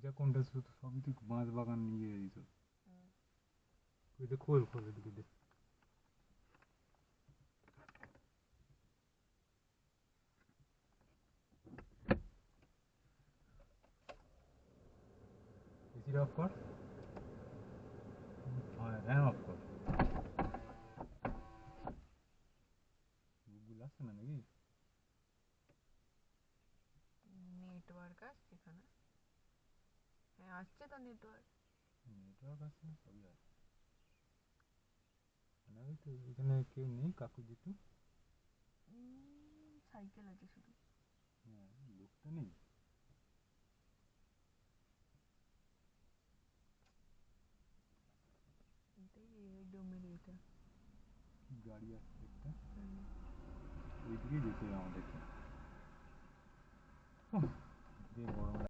যা কোনটা শুধু সবই তুই বাঁশ বাগান নিয়ে যাইছ ওই যে খোল খোল এদিকে দে এসিটা অফ কর ফ্যান অফ কর গুগল আসছে না নাকি নেটওয়ার্ক আসছে এখানে। হ্যাঁ আসছে তো নেটওয়ার্ক। নেটওয়ার্ক আসছে না সবই আসছে না ওই তো এখানে কেউ নেই কাকু জিতু সাইকেল আছে শুধু। হ্যাঁ লোকটা নেই এটাই এই ডোমের এটা। কি গাড়ি আসছে একটা হুম। ওইদিকেই যেতে হবে আমাদেরকে উফ, যে গরম